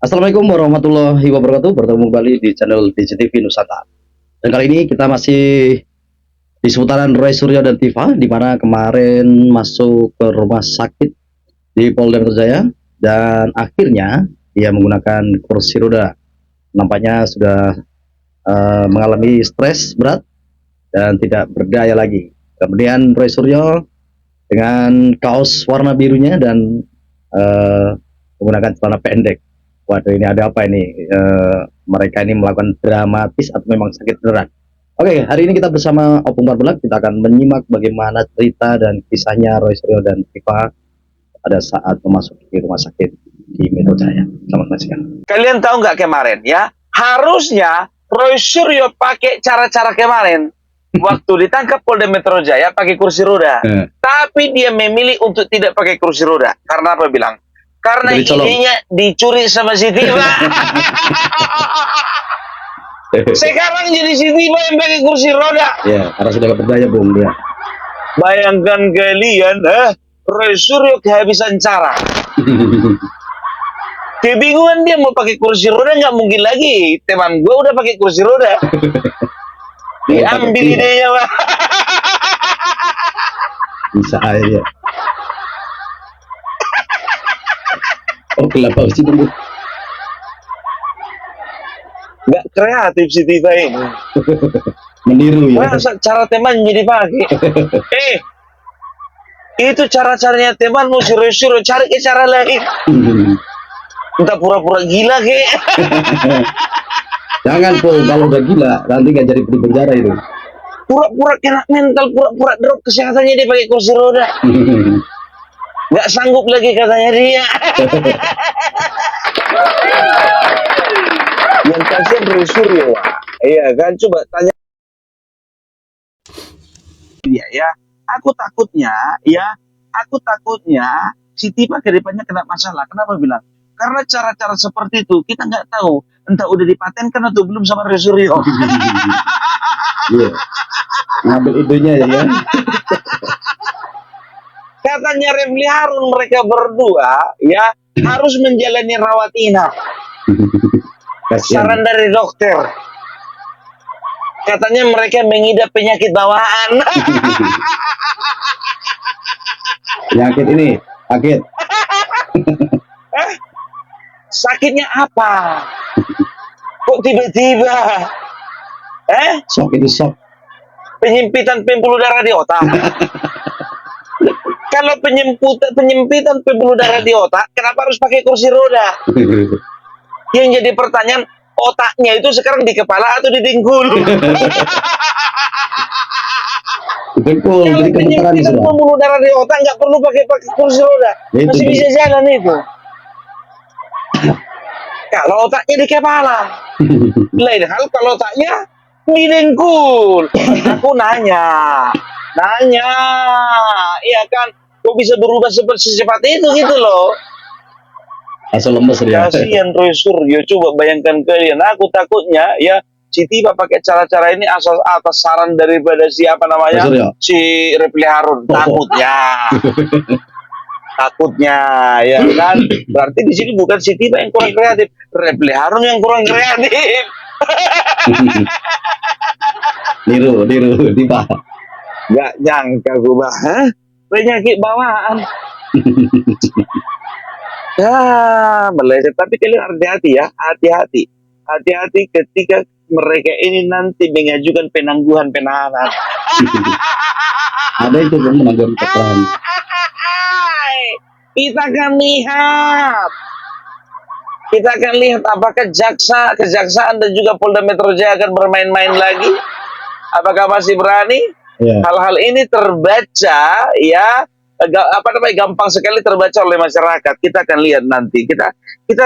Assalamualaikum warahmatullahi wabarakatuh. Bertemu kembali di channel DJTV Nusantara. Dan kali ini kita masih di seputaran Roy Suryo dan Tifa, di mana kemarin masuk ke rumah sakit di Polda Metro Jaya dan akhirnya dia menggunakan kursi roda. Nampaknya sudah mengalami stres berat dan tidak berdaya lagi. Kemudian Roy Suryo dengan kaos warna birunya dan menggunakan celana pendek. Waduh, ini ada apa ini? Mereka ini melakukan dramatis atau memang sakit beneran? Oke, hari ini kita bersama Opung Barbelak, kita akan menyimak bagaimana cerita dan kisahnya Roy Suryo dan Tifa pada saat memasuki rumah sakit di Metro Jaya. Selamat menyaksikan. Kalian tahu nggak kemarin ya? Harusnya Roy Suryo pakai cara-cara kemarin. Waktu ditangkap Polda Metro Jaya pakai kursi roda. Tapi dia memilih untuk tidak pakai kursi roda. Karena apa bilang? Karena idenya dicuri sama si Tifa. Sekarang jadi si Tifa yang pakai kursi roda. Ya, karena sudah gak berdaya, Bung. Ya. Bayangkan kalian, Roy Suryo kehabisan cara. Kebingungan dia mau pakai kursi roda, nggak mungkin lagi. Teman gue udah pakai kursi roda. Diambil idenya, Pak. Bisa aja. Oh, kelapa sih, Bung. Nggak kreatif si Tifa ini. Meniru ya. Masa cara teman jadi pakai? Itu cara-caranya teman mau suruh cari ke cara lain. Entah pura-pura gila ke. Jangan, Pul, kalau udah gila nanti nggak jadi di penjara itu. Pura-pura kena mental, pura-pura drop kesehatannya dia pakai kursi roda. Nggak sanggup lagi katanya dia. Yang kasihan Roy Suryo, iya kan, coba tanya dia ya. Aku takutnya si Tifa ke depannya kena masalah. Kenapa bilang? Karena cara-cara seperti itu kita nggak tahu entah udah dipatenkan atau belum sama Roy Suryo. Iya. Ngambil idenya ya. Katanya Refli Harun mereka berdua ya harus menjalani rawat inap. Saran dari dokter. Katanya mereka mengidap penyakit bawaan. Penyakit ini, sakit. Sakitnya apa? Kok tiba-tiba? Sok itu sok. Penyempitan pembuluh darah di otak. Kalau penyempitan pembuluh darah di otak, kenapa harus pakai kursi roda? Yang jadi pertanyaan, otaknya itu sekarang di kepala atau di dengkul? Dengkul, jadi kebentaran penyempitan pembuluh darah di otak nggak perlu pakai kursi roda, masih bisa jalan itu. Kalau otaknya di kepala, lain hal kalau otaknya di dengkul. Aku nanya, iya kan? Kok bisa berubah secepat itu gitu loh? Asal lemes dia. Kasihan Roy Suryo, coba bayangkan kalian. Aku takutnya ya si Tifa pakai cara-cara ini atas saran daripada siapa namanya si Refli Harun. Takutnya ya kan. Berarti di sini bukan si Tifa yang kurang kreatif, Refli Harun yang kurang kreatif. Niru Tifa. Gak nyangka gue penyakit bawaan. Ya meleset. Tapi kalian hati-hati ya, hati-hati ketika mereka ini nanti mengajukan penangguhan penahanan. Ada itu penangguhan penahanan. Kita akan lihat apakah kejaksaan dan juga Polda Metro Jaya akan bermain-main lagi. Apakah masih berani? Hal-hal ini terbaca ya gampang sekali terbaca oleh masyarakat. Kita akan lihat nanti. Kita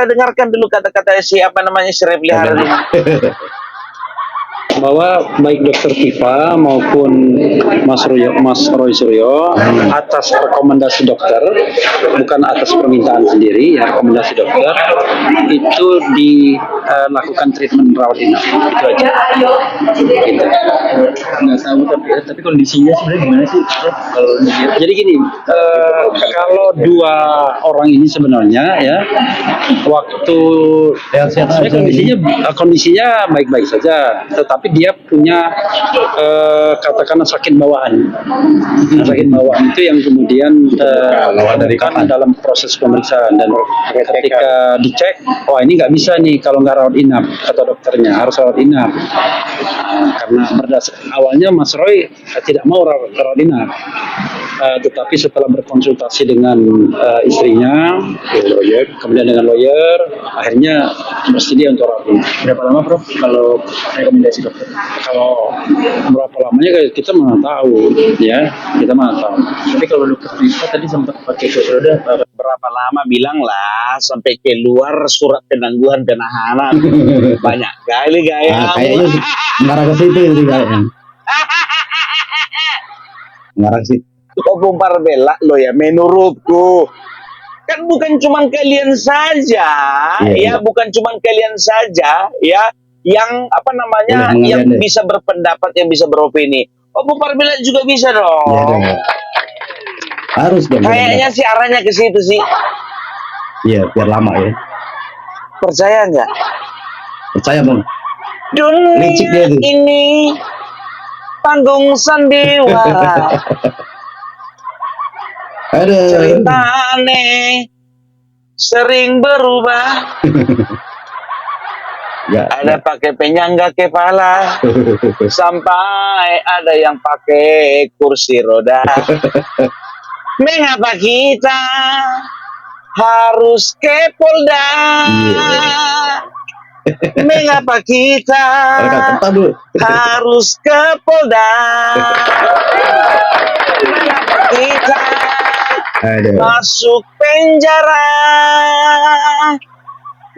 dengarkan dulu kata-kata si Refli Harun ini. Bahwa baik Dokter Tifa maupun Mas Roy Suryo atas rekomendasi dokter, bukan atas permintaan sendiri ya, rekomendasi dokter itu lakukan treatment rawat inap. Itu aja. Gitu. Nggak tahu tapi kondisinya sebenarnya gimana sih Prof? Kalau dia Jadi gini, kalau dua orang ini sebenarnya ya waktu sebenarnya kondisinya baik-baik saja, tetapi dia punya katakanlah sakit bawaan. Nah, sakit bawaan itu yang kemudian ditemukan dalam proses pemeriksaan, dan ketika dicek, wah ini nggak bisa nih kalau nggak rawat inap, kata dokternya harus rawat inap. Karena awalnya Mas Roy tidak mau rawat inap, tetapi setelah berkonsultasi dengan istrinya, kemudian dengan lawyer, akhirnya bersedia untuk rawat inap. berapa lama Prof kalau rekomendasi dokter? Kalau berapa lamanya kita mana tahu, ya kita mana tahu. Tapi kalau dokter Rizka tadi sempat pakai kursi roda, Berapa lama bilanglah sampai keluar surat penangguhan penahanan. Banyak kali gaya. Kayaknya mengarah ke situ itu kayaknya. Mengarah ke situ. Opung Parbella lo ya, menurutku kan bukan cuman kalian saja, ya bukan cuman kalian saja, ya yang apa namanya, yang bisa berpendapat, yang bisa beropini. Opung Parbella juga bisa dong. Iya, harus dong. Kayaknya sih arahnya ke situ sih. Iya, biar lama ya. Percaya nggak? Percaya Bang. Licik Dunia dia tuh. ini panggung sandiwara. Cerita aneh sering berubah. Ya, Ada pakai penyangga kepala, sampai ada yang pakai kursi roda. Mengapa kita harus ke Polda? Mengapa kita harus ke Polda? Mengapa kita masuk penjara?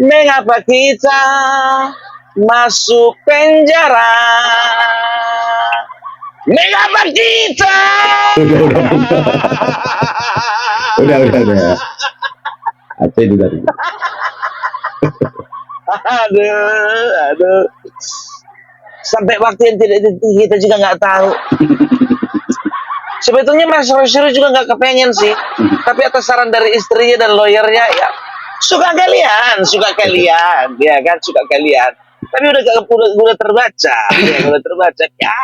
Mengapa kita masuk penjara? Mengapa kita? Udah. Aceh juga. Aduh. Sampai waktu yang tidak kita juga nggak tahu. Sebetulnya Mas Roy juga nggak kepengen sih, tapi atas saran dari istrinya dan lawyernya, ya suka kalian, ya kan, suka kalian. Tapi udah terbaca, ya.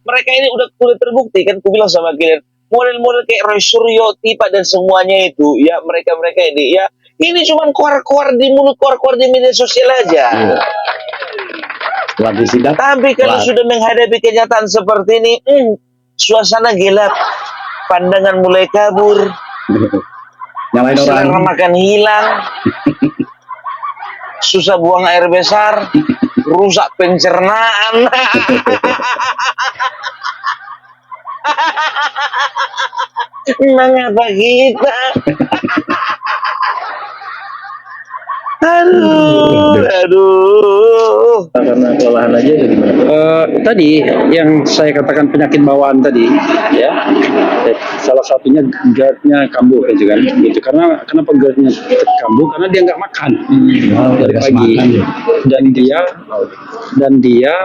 Mereka ini udah terbukti kan, aku bilang sama kalian, model-model kayak Roy Suryo, Tipa dan semuanya itu, ya mereka ini, ya ini cuma keluar di mulut, keluar di media sosial aja. Setelah disidang, tapi kalau sudah menghadapi kenyataan seperti ini, suasana gelap, pandangan mulai kabur, nyalain selera orang, makan hilang, susah buang air besar, rusak pencernaan. Mengapa kita? Aduh. karena kelelahan aja atau gimana? Tadi yang saya katakan penyakit bawaan tadi, ya, salah satunya GERD-nya kambuh gitu kan, gitu. Karena kenapa GERD-nya kambuh? Karena dia nggak makan dari pagi, dan dia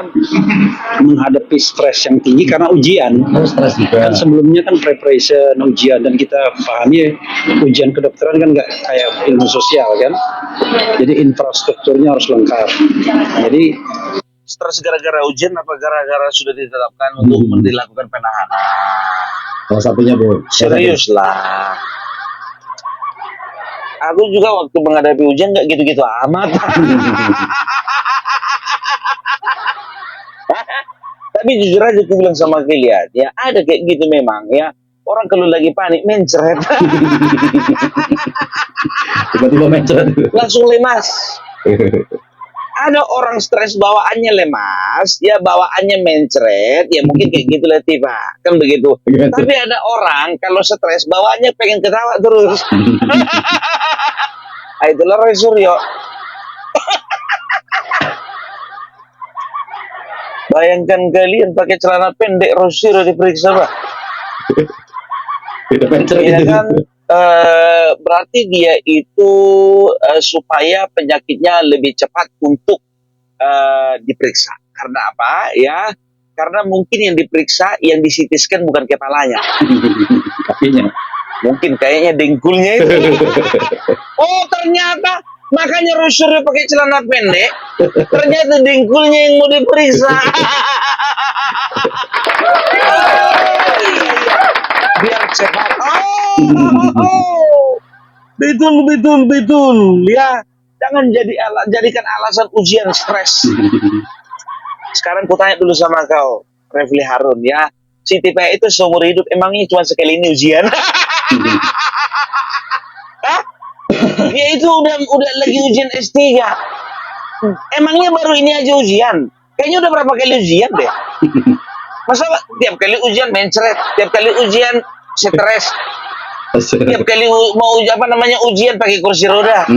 menghadapi stres yang tinggi karena ujian. stres juga. Kan sebelumnya kan preparation ujian, dan kita pahami ujian kedokteran kan nggak kayak ilmu sosial kan, jadi infrastrukturnya harus lengkap. Jadi Stres gara-gara ujian apa gara-gara sudah ditetapkan untuk dilakukan penahanan? Salah satunya Bu. Serius lah. Aku juga waktu menghadapi ujian nggak gitu-gitu amat. Tapi jujur aja aku bilang sama kalian, ya ada kayak gitu memang, ya. Orang kalau lagi panik mencret. Tiba-tiba mencret. Langsung lemas. Ada orang stres bawaannya lemas, ya bawaannya mencret, ya mungkin kayak gitu lah tiba, kan begitu. Tapi ada orang kalau stres bawaannya pengen ketawa terus. Itulah Roy Suryo. Bayangkan kalian pakai celana pendek Roy Suryo diperiksa, Pak. Mencret Iya itu. kan? berarti dia itu supaya penyakitnya lebih cepat untuk diperiksa. Karena apa? Ya, karena mungkin yang diperiksa, yang di CT scan bukan kepalanya, kakinya. mungkin kayaknya dengkulnya itu. Oh, ternyata makanya Rosario pakai celana pendek. Ternyata dengkulnya yang mau diperiksa. Biar cepat. Betul. Ya, jangan jadikan alasan ujian stres. Sekarang ku tanya dulu sama kau, Refli Harun, ya. Si TPA itu seumur hidup emangnya cuma sekali ini ujian? Hah? Dia itu udah lagi ujian S3. Emangnya baru ini aja ujian? Kayaknya udah berapa kali ujian deh. Masa tiap kali ujian mencret, tiap kali ujian stres, tiap kali mau ujian pakai kursi roda.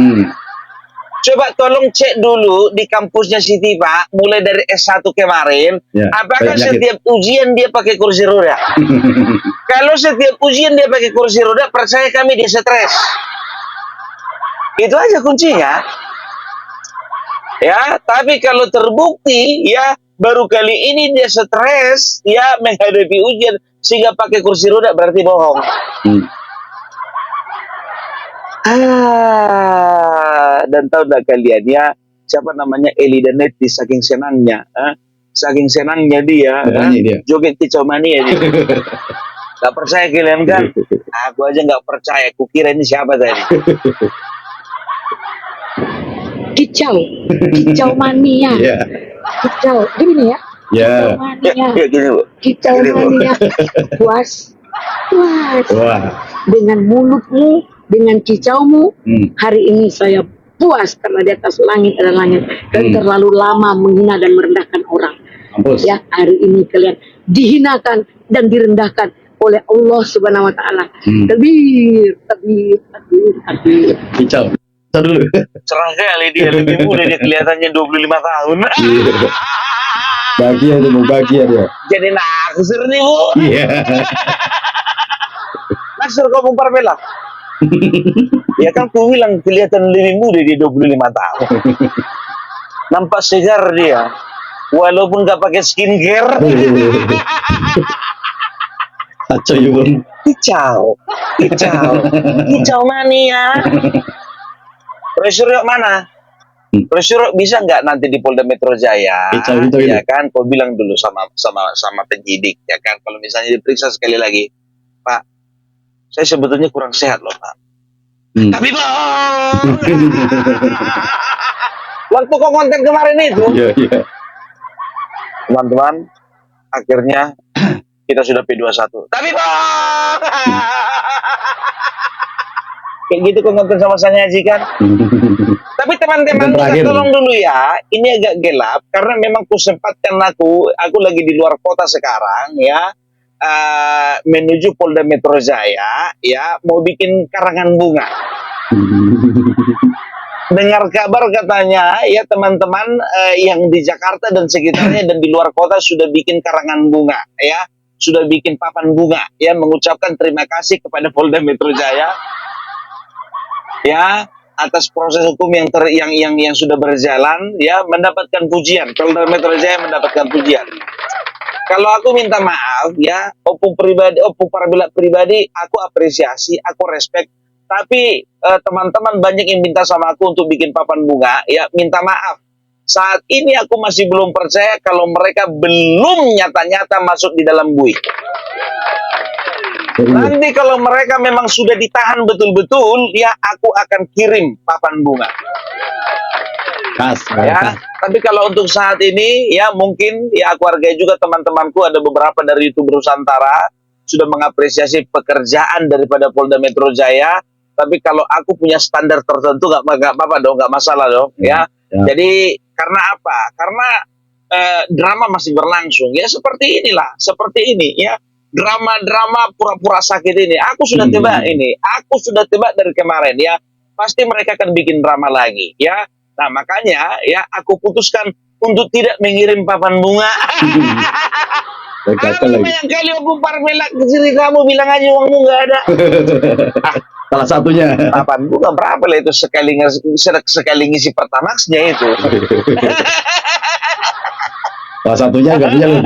Coba tolong cek dulu di kampusnya Siti Pak, mulai dari S1 kemarin, apakah setiap ujian dia pakai kursi roda? Kalau setiap ujian dia pakai kursi roda, percaya kami dia stres. Itu aja kuncinya. Ya, tapi kalau terbukti ya baru kali ini dia stres ya menghadapi ujian sehingga pakai kursi roda, berarti bohong. Dan tahu enggak kalian ya siapa namanya Eli Danetti, saking senangnya dia, joget kicau mania dia. Gak percaya kalian kan? Aku aja gak percaya, kukira ini siapa tadi? Kicau mania. Kicau gini ya. Kicau mania. Kicau mania. Puas. Dengan mulutmu, dengan kicaumu, hari ini saya puas karena di atas langit ada langit dan terlalu lama menghina dan merendahkan orang. Ya, hari ini kalian dihinakan dan direndahkan oleh Allah Subhanahu wa taala. Takbir. Kicau dulu. Cerah kali dia, lebih muda dia kelihatannya 25 tahun. Bahagia dia. Jadi naksir nih, Bu. Naksir kau memperbelak. Ya kan ku bilang kelihatan lebih muda dia 25 tahun. Nampak segar dia. Walaupun gak pakai skincare. Kicau mania. Rosario mana? Rosario bisa nggak nanti di Polda Metro Jaya? Ya kan, kau bilang dulu sama penyidik, ya kan. Kalau misalnya diperiksa sekali lagi, Pak, saya sebetulnya kurang sehat loh, Pak. Tapi Bang, waktu kau konten kemarin itu, teman-teman, akhirnya kita sudah P21. Tapi Bang, kayak gitu kau konten sama saya Haji kan. Tapi teman-teman tolong dulu ya, ini agak gelap karena memang kusempatkan aku lagi di luar kota sekarang ya, menuju Polda Metro Jaya ya, mau bikin karangan bunga. Dengar kabar katanya ya teman-teman yang di Jakarta dan sekitarnya dan di luar kota sudah bikin karangan bunga ya, sudah bikin papan bunga ya, mengucapkan terima kasih kepada Polda Metro Jaya ya atas proses hukum yang sudah berjalan ya, mendapatkan pujian. Polda Metro Jaya mendapatkan pujian. Kalau aku minta maaf ya, opung pribadi aku apresiasi, aku respect. Tapi teman-teman banyak yang minta sama aku untuk bikin papan bunga ya, minta maaf. Saat ini aku masih belum percaya kalau mereka belum nyata-nyata masuk di dalam buik. Nanti kalau mereka memang sudah ditahan betul-betul, ya aku akan kirim papan bunga. Ya, tapi kalau untuk saat ini, ya mungkin ya aku hargai juga teman-temanku, ada beberapa dari YouTuber Nusantara sudah mengapresiasi pekerjaan daripada Polda Metro Jaya. Tapi kalau aku punya standar tertentu, nggak apa-apa dong, nggak masalah dong. Ya. Jadi karena apa? Karena drama masih berlangsung. Ya seperti inilah, seperti ini ya. Drama-drama pura-pura sakit ini, aku sudah tebak ini, aku sudah tebak dari kemarin ya, pasti mereka akan bikin drama lagi ya. Nah makanya ya aku putuskan untuk tidak mengirim papan bunga. Kalau banyak kali aku parmelak ke sini, kamu bilang aja uangmu nggak ada. Salah satunya. 8 bunga berapa lah itu sekali ngisi Pertamax-nya itu. Salah satunya nggak punya loh.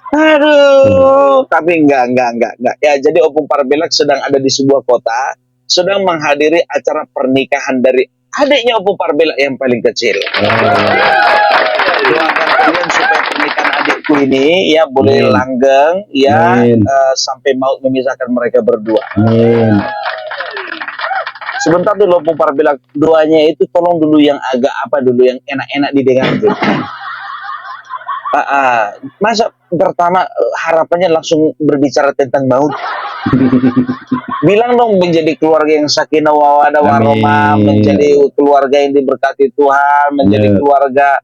Aduh, tapi enggak. Ya, jadi Opung Parbelak sedang ada di sebuah kota, sedang menghadiri acara pernikahan dari adiknya Opung Parbelak yang paling kecil. Doakan kalian supaya pernikahan adikku ini ya boleh langgeng ya, sampai maut memisahkan mereka berdua. Sebentar dulu Opung Parbelak, doanya itu tolong dulu yang agak apa dulu, yang enak-enak didengar dulu. Masa pertama harapannya langsung berbicara tentang maut. Bilang dong menjadi keluarga yang sakinah mawaddah warahmah, menjadi keluarga yang diberkati Tuhan, menjadi keluarga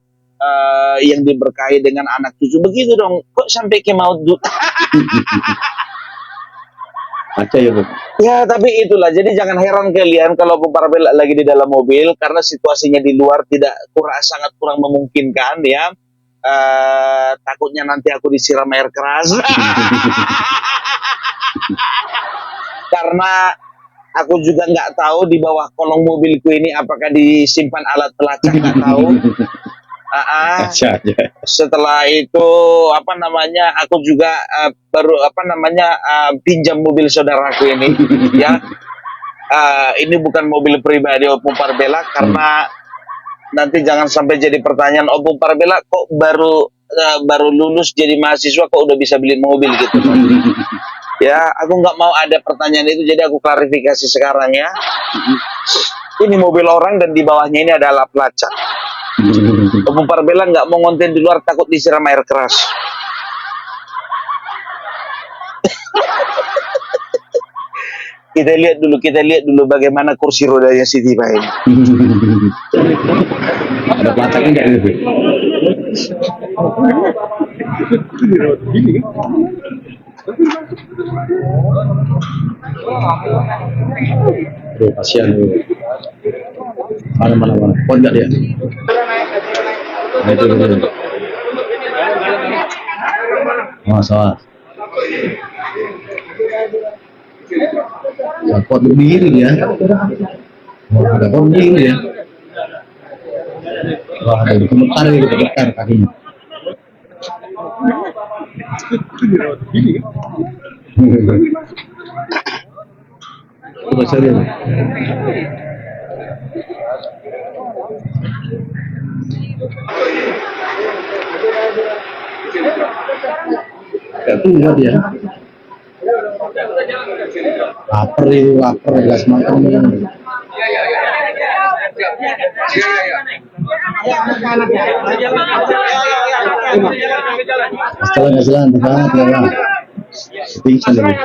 yang diberkahi dengan anak cucu. Begitu dong. Kok sampai ke maut dulu? Aca ya, Bu. Ya, tapi itulah. Jadi jangan heran kalian kalau Opung Parbelak lagi di dalam mobil karena situasinya di luar sangat kurang memungkinkan ya. Takutnya nanti aku disiram air keras. Karena aku juga nggak tahu di bawah kolong mobilku ini apakah disimpan alat pelacak, nggak tahu. Setelah itu aku juga baru pinjam mobil saudaraku ini ya. Ini bukan mobil pribadi Opung Parbelak karena nanti jangan sampai jadi pertanyaan, Opung Parbelak kok baru lulus jadi mahasiswa kok udah bisa beli mobil gitu. Ya, aku nggak mau ada pertanyaan itu, jadi aku klarifikasi sekarang ya. Ini mobil orang dan di bawahnya ini ada alat pelacak. Opung Parbelak nggak mau ngonten di luar, takut disiram air keras. Kita lihat dulu bagaimana kursi rodanya si Tifa ini. Ada pelacaknya nggak gitu? Aduh, kasihan lu. Mana. Kuat nggak dia? Nah, itu. Masalah. Kuat berdiri ya. Ada kuat berdiri ya. Wah, ada gemetar kakinya. Coba saya lihat. Gak kuat ya. Lapar gas makan. Jalan, Tifa. Pingsan lagi.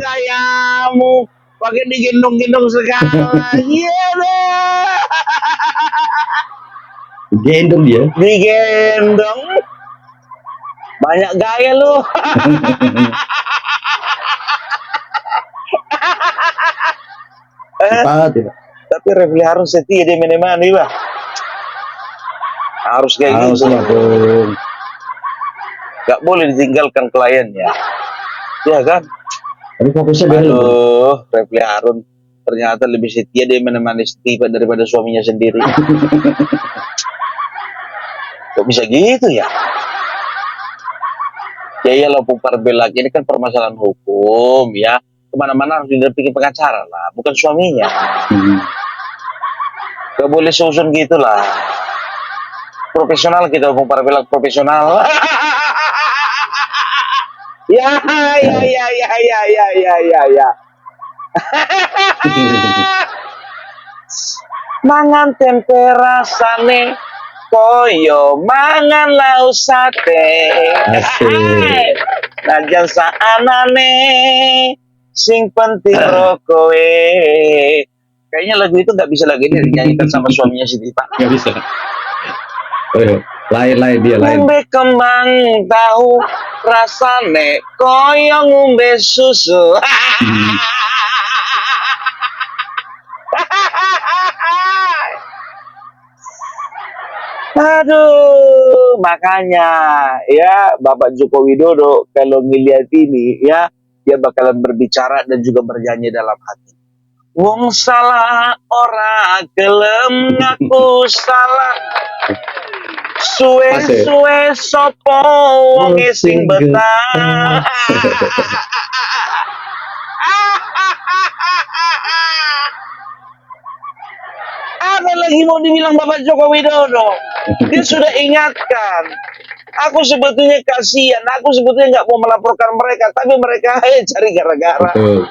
Kayamu pakai digendong-gendong sekarang. Iya deh. Gendong dia. Digendong. Banyak gaya lu. Tidak. Tapi Refli harus setia di mana-mana, Pak. Harus kayak gitu. Gak boleh ditinggalkan kliennya. Ya kan? Tapi fokusnya beda. Aduh, Refli Harun ternyata lebih setia dia menemani Tifa daripada suaminya sendiri. Kok bisa gitu ya? Ya iyalah Opung Parbelak ini kan permasalahan hukum ya. Kemana-mana harus didampingi pengacara lah, bukan suaminya. Gak boleh susun gitulah. Profesional kita Opung Parbelak profesional. Ya. Mangan tempera sane koyo mangan lau sate. Najan saanane sing penting rokoe. Kayaknya lagu itu nggak bisa lagi dinyanyikan sama suaminya si Tifa. Nggak bisa. Lain dia lain. Ngombe kembang tahu rasane koyo ngombe susu. Aduh. makanya ya Bapak Joko Widodo kalau ngeliat ini ya, dia bakalan berbicara dan juga bernyanyi dalam hati. Wong salah ora gelem ngaku salah. Suwe-suwe sopo wong sing betah. Apa lagi mau dibilang Bapak Joko Widodo? Dia sudah ingatkan. Aku sebetulnya kasihan. Aku sebetulnya nggak mau melaporkan mereka, tapi mereka cari gara-gara. Betul.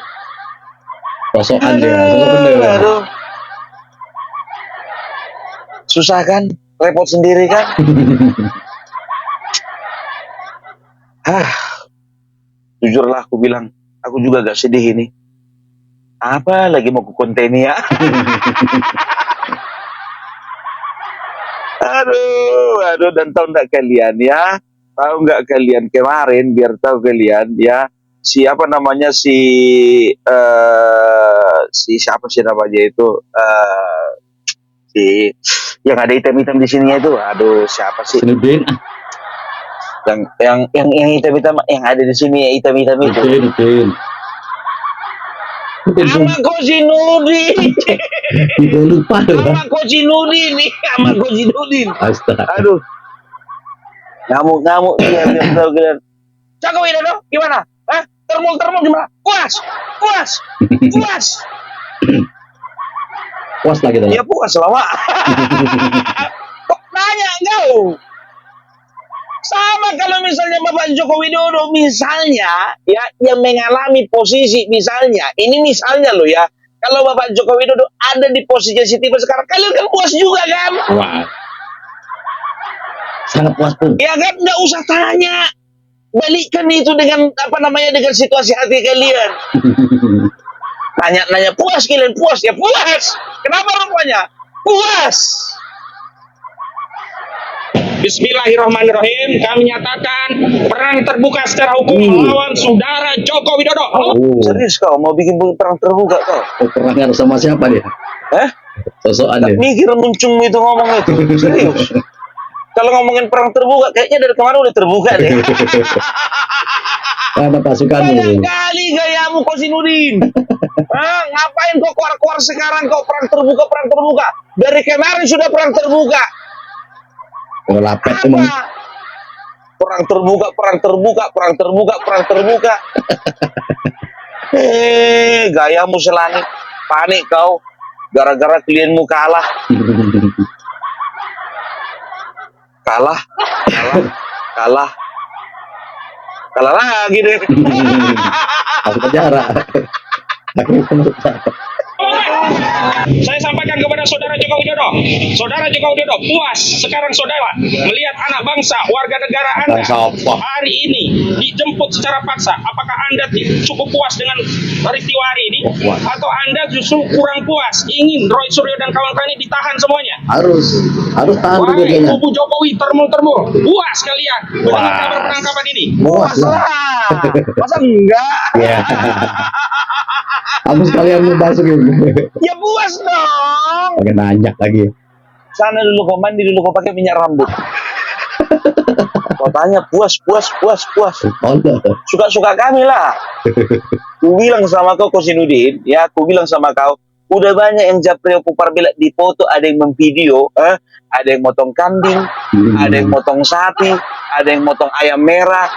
Sosokan dia, sosok bener. Aduh. Susah kan? Repot sendiri kan? Jujurlah aku bilang, aku juga gak sedih ini. Apa lagi mau ku konten ya? Aduh, dan tahu nggak kalian ya? Tahu nggak kalian kemarin? Biar tahu kalian ya. Siapa namanya si siapa sih namanya itu si yang ada hitam-hitam di sini itu. Aduh, siapa sih? Sinudin. Yang hitam-hitam yang ada di sini hitam-hitam itu. Nudin. Sama Koji Nudin. Tidak lupa loh. Sama Koji Nudin nih, sama Koji Nudin. Astaga. Aduh. Ngamuk-ngamuk dia biar tahu kalian. Joko Widodo gimana? Hah? Termul gimana? Puas. Puas lagi tuh. Ya puas lama. Kok nanya engkau? Sama kalau misalnya Bapak Joko Widodo misalnya ya yang mengalami posisi misalnya ini misalnya loh ya, kalau Bapak Joko Widodo ada di posisi tipe sekarang, kalian kan puas juga kan? Wah. Sangat puas pun. Ya kan, nggak usah tanya, balikkan itu dengan apa namanya dengan situasi hati kalian. Nanya puas kalian puas ya puas. Kenapa rupanya puas? Bismillahirrahmanirrahim. Kami nyatakan perang terbuka secara hukum melawan saudara Joko Widodo. Serius kau mau bikin perang terbuka kau? Perang harus sama siapa dia? Sosokan dia. Mikir muncung itu ngomong itu. Serius. Kalau ngomongin perang terbuka, kayaknya dari kemarin udah terbuka deh. Ada pasukan Banyak kali gayamu kau Sinudin. Ngapain kau keluar sekarang kau perang terbuka? Dari kemarin sudah perang terbuka. Lapet emang. Perang terbuka. Gayamu selangit. Panik kau. Gara-gara klienmu kalah. Kalah lagi deh. Aku penjara. Saya sampaikan kepada saudara Joko Widodo. Saudara Joko Widodo puas sekarang saudara melihat anak bangsa warga negara Anda hari ini dijemput secara paksa. Apakah Anda cukup puas dengan peristiwa hari ini? Atau Anda justru kurang puas ingin Roy Suryo dan kawan-kawan ini ditahan semuanya? Harus tahan juga Wahai dia. kubu Jokowi termul puas kalian dengan kabar penangkapan ini? Puas lah. Masa enggak? Ya. Kamu sekalian mau masuk ini. Ya puas dong. Pakai nanya lagi. Sana dulu kau mandi dulu kau pakai minyak rambut. Kau tanya puas. Allah. Suka-suka kami lah. Ku bilang sama kau Sinudin, ya, ku bilang sama kau, udah banyak yang japri pupar bila di foto, ada yang memvideo, ada yang motong kambing, ada yang motong sapi, ada yang motong ayam merah,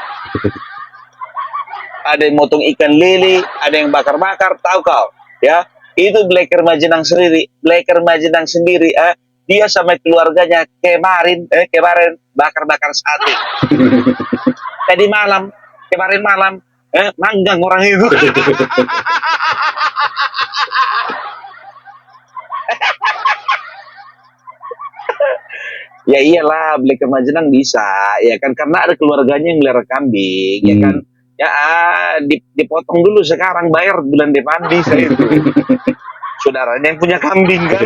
ada yang motong ikan lele, ada yang bakar-bakar, tahu kau, ya? Itu Blacker Majenang sendiri, dia sama keluarganya kemarin bakar-bakar sate. Kemarin malam, manggang orang itu. Ya iyalah, Blacker Majenang bisa, ya kan, karena ada keluarganya yang melihara kambing, ya kan. Ya dipotong dulu sekarang, bayar bulan depan bisa itu. Saudaranya yang punya kambing kan.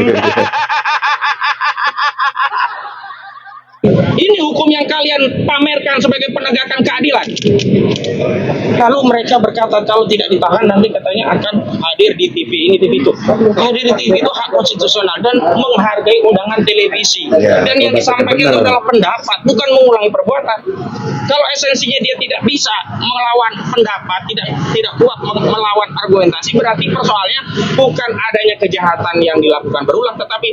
Ini hukum yang kalian pamerkan sebagai penegakan keadilan. Lalu mereka berkata kalau tidak ditahan nanti katanya akan hadir di TV ini TV itu. Hadir di TV itu hak konstitusional dan menghargai undangan televisi. Dan yang disampaikan itu adalah pendapat, bukan mengulangi perbuatan. Kalau esensinya dia tidak bisa melawan pendapat, tidak kuat melawan argumentasi, berarti persoalannya bukan adanya kejahatan yang dilakukan berulang, tetapi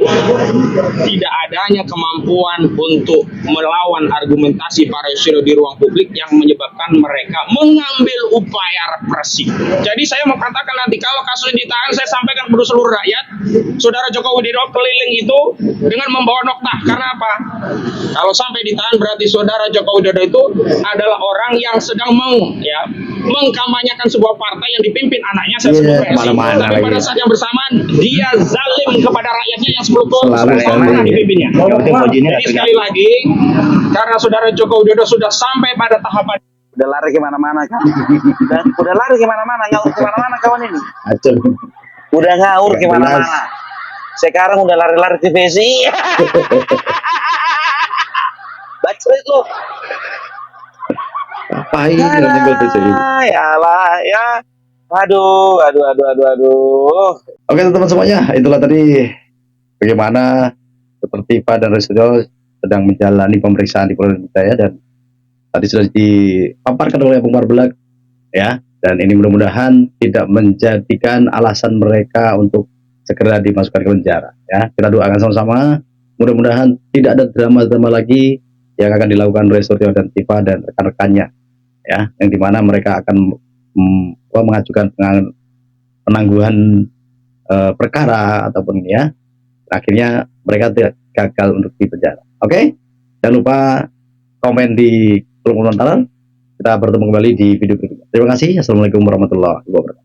tidak adanya kemampuan untuk melawan argumentasi para Yusril di ruang publik yang menyebabkan mereka mengambil upaya represi. Jadi saya mau katakan nanti kalau kasus ditahan, saya sampaikan kepada seluruh rakyat, Saudara Joko Widodo keliling itu dengan membawa noktah. Karena apa? Kalau sampai ditahan berarti Saudara Joko Widodo itu adalah orang yang sedang mengkampanyekan sebuah partai yang dipimpin anaknya, saya sebut PSI. Tapi pada saat yang bersamaan dia zalim kepada rakyatnya yang 10 tahun dipimpinnya. Jadi sekali lagi, karena Saudara Joko Widodo sudah sampai pada tahapan Udah lari kemana-mana kan? Udah lari kemana-mana, ngaur kemana-mana kawan ini. Udah ngaur kemana-mana. Sekarang udah lari-lari ke VSI. Bacot lo. Ngapain nyenggol PCI? Ya lah ya. Aduh. Oke teman-teman semuanya, itulah tadi bagaimana Sepertipa dan Resuriyo sedang menjalani pemeriksaan di Polda Metro Jaya, dan tadi sudah dipaparkan oleh Bung Marbelak ya, dan ini mudah-mudahan tidak menjadikan alasan mereka untuk segera dimasukkan ke penjara ya. Kita doakan sama-sama, mudah-mudahan tidak ada drama-drama lagi yang akan dilakukan Resuriyo dan Tifa dan rekan-rekannya ya, yang dimana mereka akan mengajukan penangguhan perkara ataupun ya, akhirnya mereka tidak gagal untuk dipenjara. Oke, jangan lupa komen di kolom komentar. Kita bertemu kembali di video berikutnya. Terima kasih. Assalamualaikum warahmatullahi wabarakatuh.